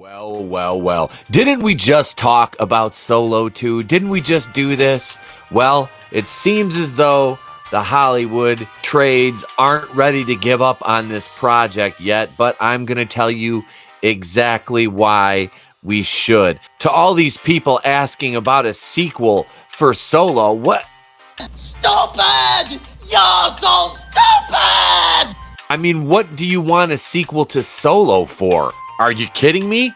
Well. Didn't we just talk about Solo 2? Didn't we just do this? Well, it seems as though the Hollywood trades aren't ready to give up on this project yet, but I'm going to tell you exactly why we should. To all these people asking about a sequel for Solo, what? Stupid! You're so stupid! I mean, what do you want a sequel to Solo for? Are you kidding me?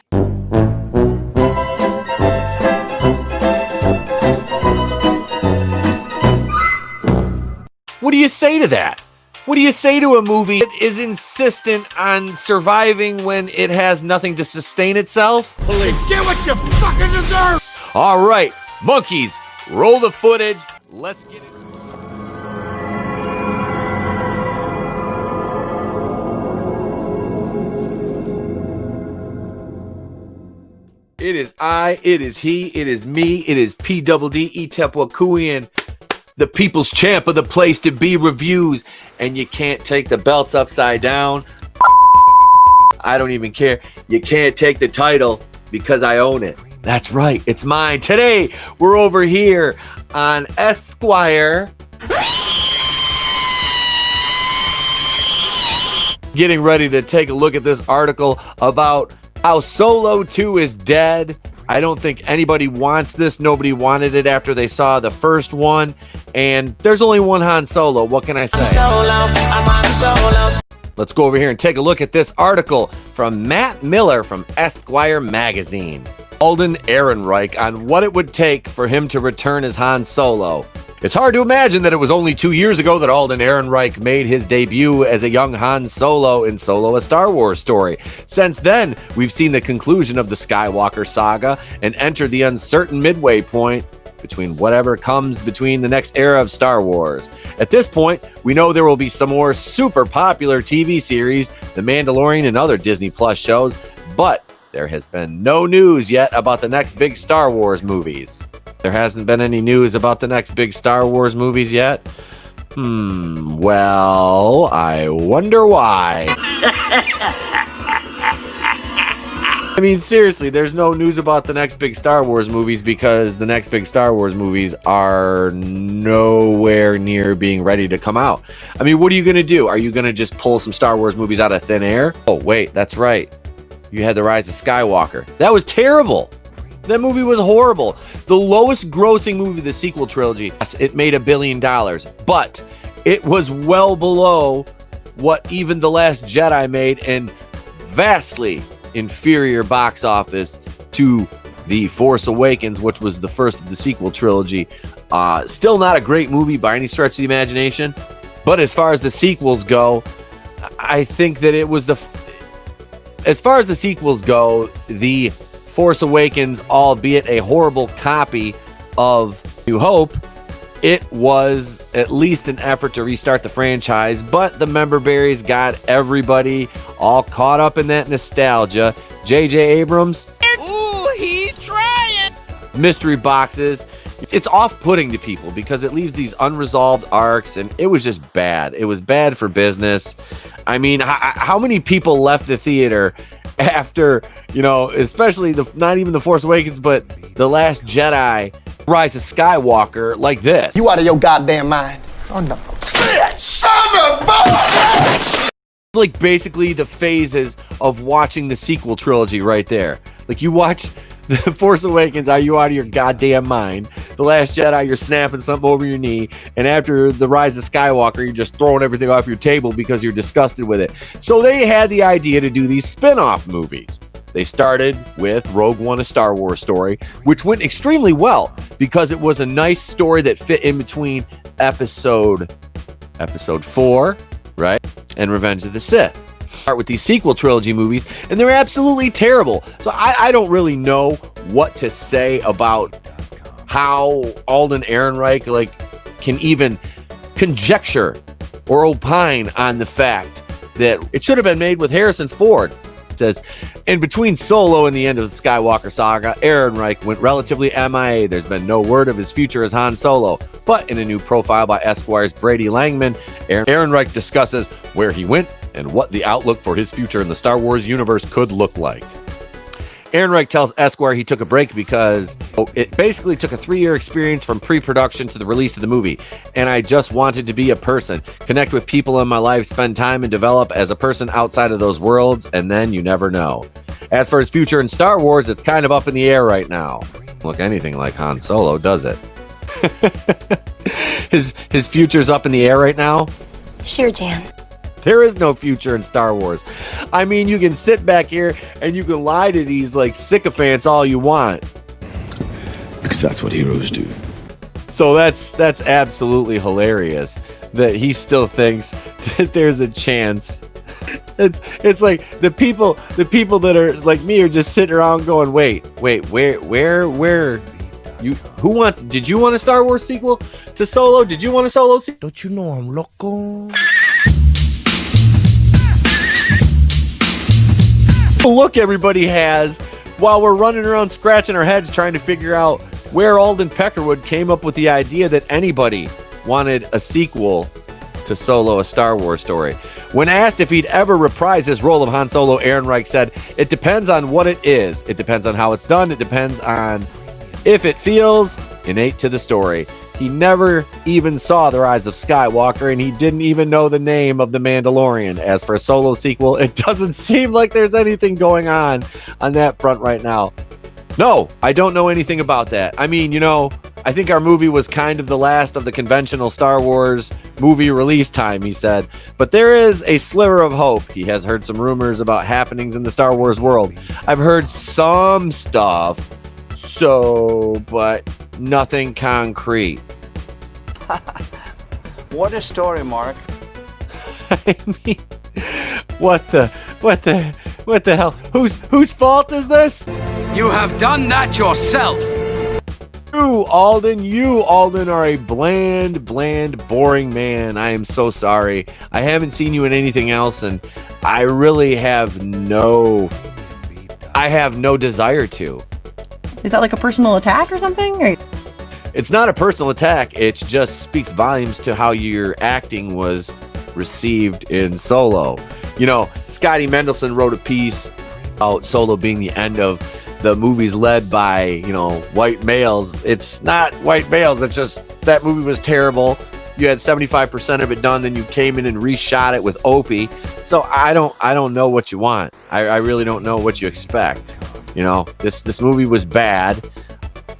What do you say to that? What do you say to a movie that is insistent on surviving when it has nothing to sustain itself? Get what you fucking deserve! All right, monkeys, roll the footage. Let's get it. It is I, it is he, it is me, it is PWD Etepwakuian, the people's champ of the place to be reviews, and you can't take the belts upside down. I don't even care. You can't take the title because I own it. That's right, it's mine. Today, we're over here on Esquire, getting ready to take a look at this article about how Solo 2 is dead. I don't think anybody wants this. Nobody wanted it after they saw the first one. And there's only one Han Solo. What can I say? Let's go over here and take a look at this article from Matt Miller from Esquire magazine. Alden Ehrenreich on what it would take for him to return as Han Solo. It's hard to imagine that it was only 2 years ago that Alden Ehrenreich made his debut as a young Han Solo in Solo: A Star Wars Story. Since then, we've seen the conclusion of the Skywalker saga and entered the uncertain midway point between whatever comes between the next era of Star Wars. At this point, we know there will be some more super popular TV series, The Mandalorian and other Disney Plus shows, but there has been no news yet about the next big Star Wars movies. There hasn't been any news about the next big Star Wars movies yet? Well, I wonder why. I mean, seriously, there's no news about the next big Star Wars movies because the next big Star Wars movies are nowhere near being ready to come out. I mean, what are you going to do? Are you going to just pull some Star Wars movies out of thin air? Oh, wait, that's right. You had The Rise of Skywalker. That was terrible. That movie was horrible. The lowest grossing movie of the sequel trilogy. It made $1 billion, but it was well below what even The Last Jedi made and vastly inferior box office to The Force Awakens, which was the first of the sequel trilogy. Still not a great movie by any stretch of the imagination, but as far as the sequels go, I think that it was as far as the sequels go, The Force Awakens, albeit a horrible copy of New Hope, it was at least an effort to restart the franchise, but the member berries got everybody all caught up in that nostalgia. J.J. Abrams, Ooh, he's trying! mystery boxes. It's off-putting to people because it leaves these unresolved arcs, and it was just bad. It was bad for business. I mean, how many people left the theater after, especially not even The Force Awakens, but The Last Jedi, Rise of Skywalker, like this? You out of your goddamn mind. Son of a bitch! Son of a bitch! Like basically the phases of watching the sequel trilogy right there. Like you watch The Force Awakens, are you out of your goddamn mind? The Last Jedi, you're snapping something over your knee. And after The Rise of Skywalker, you're just throwing everything off your table because you're disgusted with it. So they had the idea to do these spin-off movies. They started with Rogue One: A Star Wars Story, which went extremely well because it was a nice story that fit in between episode 4, right? And Revenge of the Sith. Start with these sequel trilogy movies, and they're absolutely terrible. So I don't really know what to say about how Alden Ehrenreich can even conjecture or opine on the fact that it should have been made with Harrison Ford. It says, in between Solo and the end of the Skywalker saga, Ehrenreich went relatively MIA. There's been no word of his future as Han Solo. But in a new profile by Esquire's Brady Langman, Ehrenreich discusses where he went and what the outlook for his future in the Star Wars universe could look like. Ehrenreich tells Esquire he took a break because it basically took a 3-year experience from pre-production to the release of the movie, and I just wanted to be a person, connect with people in my life, spend time and develop as a person outside of those worlds, and then you never know. As for his future in Star Wars, it's kind of up in the air right now. Look anything like Han Solo, does it? His future's up in the air right now? Sure, Jan. There is no future in Star Wars. I mean, you can sit back here and you can lie to these like sycophants all you want. Because that's what heroes do. So that's absolutely hilarious that he still thinks that there's a chance. It's like the people that are like me are just sitting around going, wait, where did you want a Star Wars sequel to Solo? Did you want a Solo sequel? Don't you know I'm loco? Look everybody has while we're running around scratching our heads trying to figure out where Alden Peckerwood came up with the idea that anybody wanted a sequel to Solo, a Star Wars story. When asked if he'd ever reprise his role of Han Solo, Ehrenreich said, "It depends on what it is. It depends on how it's done. It depends on if it feels innate to the story." He never even saw The Rise of Skywalker, and he didn't even know the name of the Mandalorian. As for a Solo sequel, it doesn't seem like there's anything going on that front right now. No, I don't know anything about that. I mean, I think our movie was kind of the last of the conventional Star Wars movie release time, he said. But there is a sliver of hope. He has heard some rumors about happenings in the Star Wars world. I've heard some stuff, but nothing concrete. What a story, Mark. I mean, what the hell? Whose fault is this? You have done that yourself. You, Alden, are a bland, boring man. I am so sorry. I haven't seen you in anything else, and I really have no desire to. Is that like a personal attack or something? Or... It's not a personal attack. It just speaks volumes to how your acting was received in Solo. Scotty Mendohlson wrote a piece about Solo being the end of the movies led by, white males. It's not white males. It's just that movie was terrible. You had 75% of it done, then you came in and reshot it with Opie. So I don't know what you want. I really don't know what you expect. This movie was bad.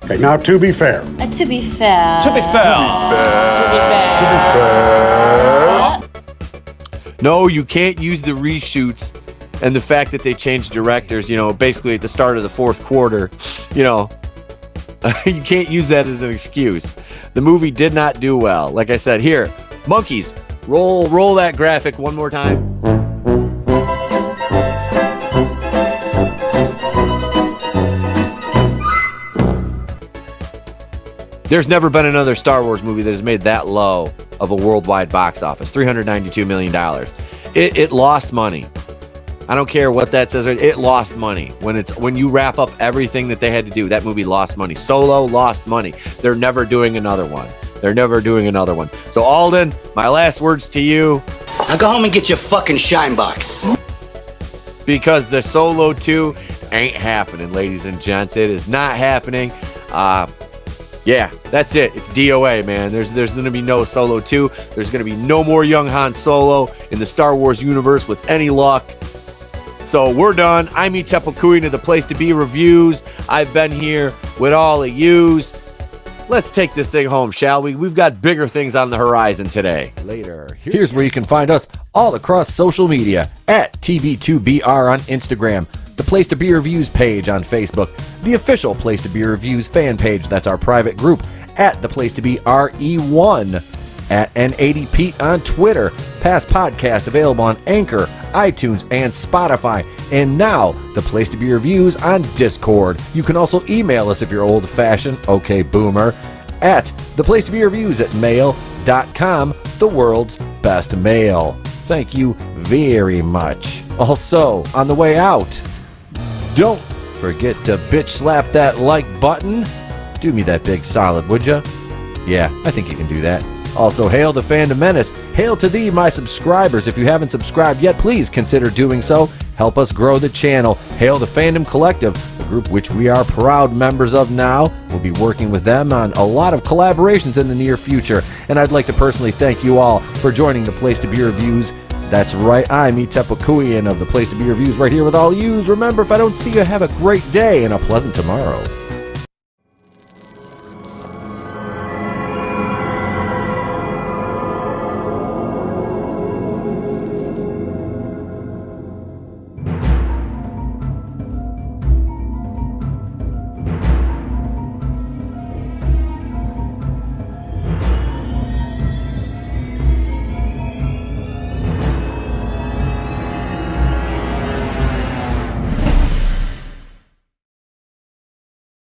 Okay, now to be fair. To be fair. No, you can't use the reshoots and the fact that they changed directors, basically at the start of the fourth quarter, you can't use that as an excuse. The movie did not do well. Like I said, here, monkeys, roll that graphic one more time. There's never been another Star Wars movie that has made that low of a worldwide box office, $392 million. It lost money. I don't care what that says. It lost money. When you wrap up everything that they had to do, that movie lost money. Solo lost money. They're never doing another one. So Alden, my last words to you. Now go home and get your fucking shine box. Because the Solo 2 ain't happening, ladies and gents. It is not happening. Yeah, that's it. It's DOA, man. There's going to be no Solo 2. There's going to be no more young Han Solo in the Star Wars universe with any luck. So we're done. I'm Tepelkuin of the Place to Be Reviews. I've been here with all of yous. Let's take this thing home, shall we? We've got bigger things on the horizon today. Later. Here's where you can find us all across social media at TB2BR on Instagram, the Place to Be Reviews page on Facebook, the official Place to Be Reviews fan page, that's our private group, at the Place to Be RE1, at N80 Pete on Twitter, past podcast available on Anchor, iTunes, and Spotify, and now the Place to Be Reviews on Discord. You can also email us if you're old-fashioned, okay boomer, at the Place to Be Reviews at mail.com, the world's best mail. Thank you very much. Also, on the way out, don't forget to bitch slap that like button. Do me that big solid, would ya? Yeah, I think you can do that. Also, hail the Fandom Menace. Hail to thee, my subscribers. If you haven't subscribed yet, please consider doing so. Help us grow the channel. Hail the Fandom Collective. group, which we are proud members of now. We'll be working with them on a lot of collaborations in the near future. And I'd like to personally thank you all for joining the Place to Be Reviews. That's right, I'm Tepukuian of the Place to Be Reviews right here with all yous. Remember, if I don't see you, have a great day and a pleasant tomorrow.